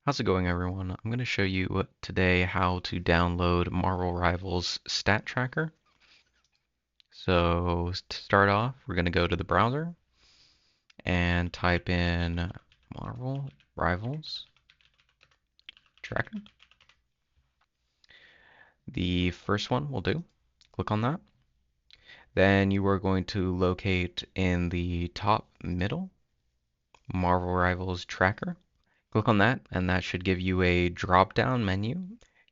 How's it going, everyone? I'm going to show you today how to download Marvel Rivals Stat Tracker. So to start off, we're going to go to the browser and type in Marvel Rivals Tracker. The first one will do. Click on that. Then you are going to locate in the top middle Marvel Rivals Tracker. Click on that, and that should give you a drop-down menu.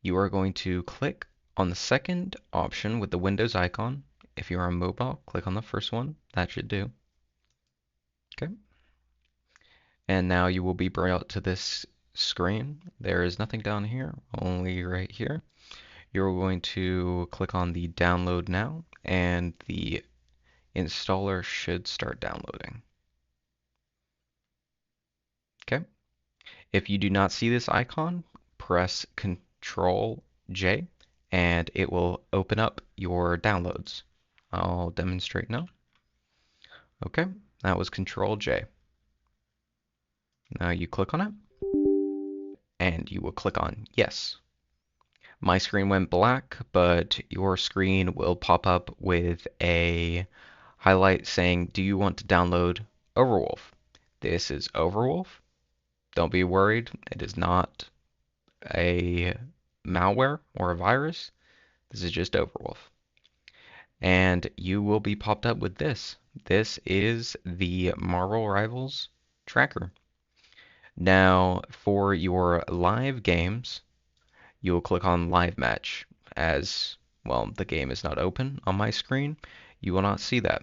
You are going to click on the second option with the Windows icon. If you're on mobile, click on the first one. That should do. Okay. And now you will be brought to this screen. There is nothing down here, only right here. You're going to click on the download now, and the installer should start downloading. Okay. If you do not see this icon, press Control J and it will open up your downloads. I'll demonstrate now. Okay, that was Control J. Now you click on it and you will click on Yes. My screen went black, but your screen will pop up with a highlight saying, do you want to download Overwolf? This is Overwolf. Don't be worried, it is not a malware or a virus. This is just Overwolf. And you will be popped up with this. This is the Marvel Rivals tracker. Now, for your live games, you will click on Live Match. As well, the game is not open on my screen. You will not see that.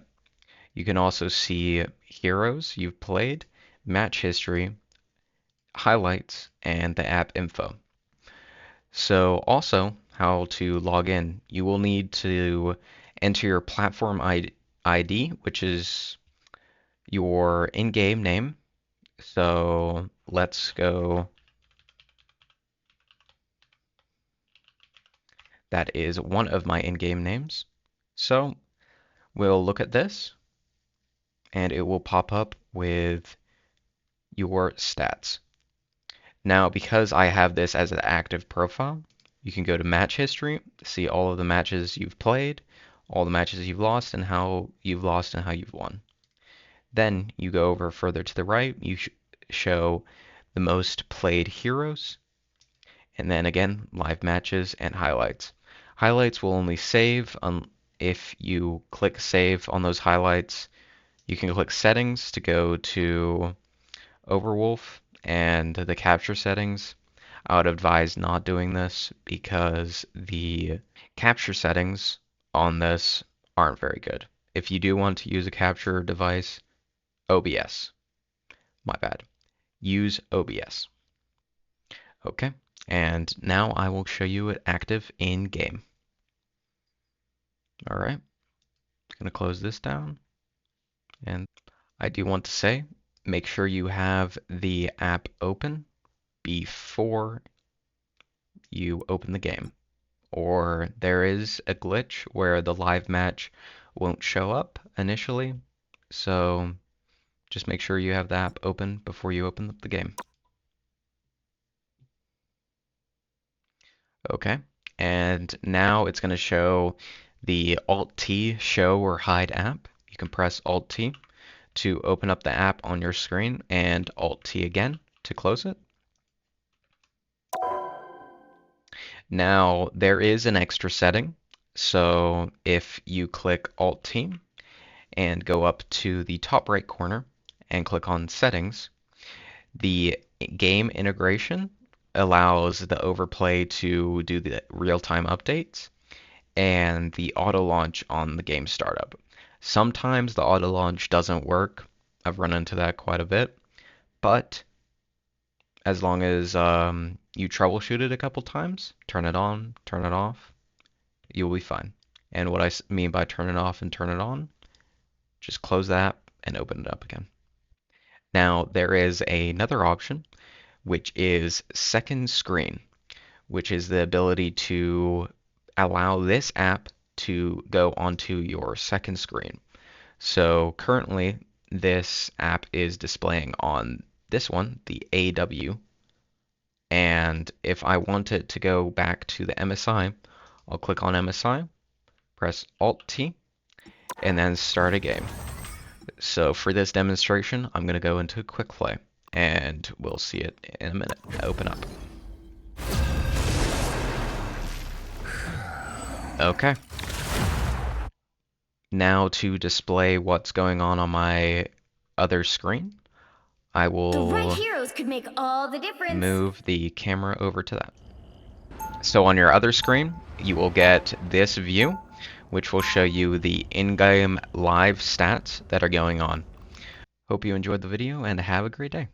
You can also see heroes you've played, match history, highlights, and the app info. So also how to log in. You will need to enter your platform ID, which is your in-game name. So let's go. That is one of my in-game names. So we'll look at this and it will pop up with your stats. Now, because I have this as an active profile, you can go to match history, see all of the matches you've played, all the matches you've lost, and how you've lost and how you've won. Then you go over further to the right, you show the most played heroes, and then again, live matches and highlights. Highlights will only save if you click save on those highlights. You can click settings to go to Overwolf and the capture settings. I would advise not doing this because the capture settings on this aren't very good. If you do want to use a capture device, OBS. My bad. Use OBS. Okay, and now I will show you it active in game. All right, gonna close this down, and I do want to say, make sure you have the app open before you open the game, or there is a glitch where the live match won't show up initially, so just make sure you have the app open before you open up the game. Okay, and now it's going to show the Alt-T show or hide app. You can press Alt-T to open up the app on your screen and Alt-T again to close it. Now, there is an extra setting. So if you click Alt-T and go up to the top right corner and click on Settings, the game integration allows the overplay to do the real-time updates and the auto launch on the game startup. Sometimes the auto launch doesn't work. I've run into that quite a bit, but as long as you troubleshoot it a couple times, turn it on, turn it off, you'll be fine. And what I mean by turn it off and turn it on, just close the app and open it up again. Now there is another option, which is second screen, which is the ability to allow this app to go onto your second screen. So currently, this app is displaying on this one, the AW And if I want it to go back to the MSI, I'll click on MSI, press Alt-T, and then start a game. So for this demonstration, I'm going to go into Quick Play, and we'll see it in a minute. Open up. Okay. Now to display what's going on my other screen, I will The right heroes could make all the difference. move the camera over to that. So on your other screen, you will get this view, which will show you the in-game live stats that are going on. Hope you enjoyed the video and have a great day.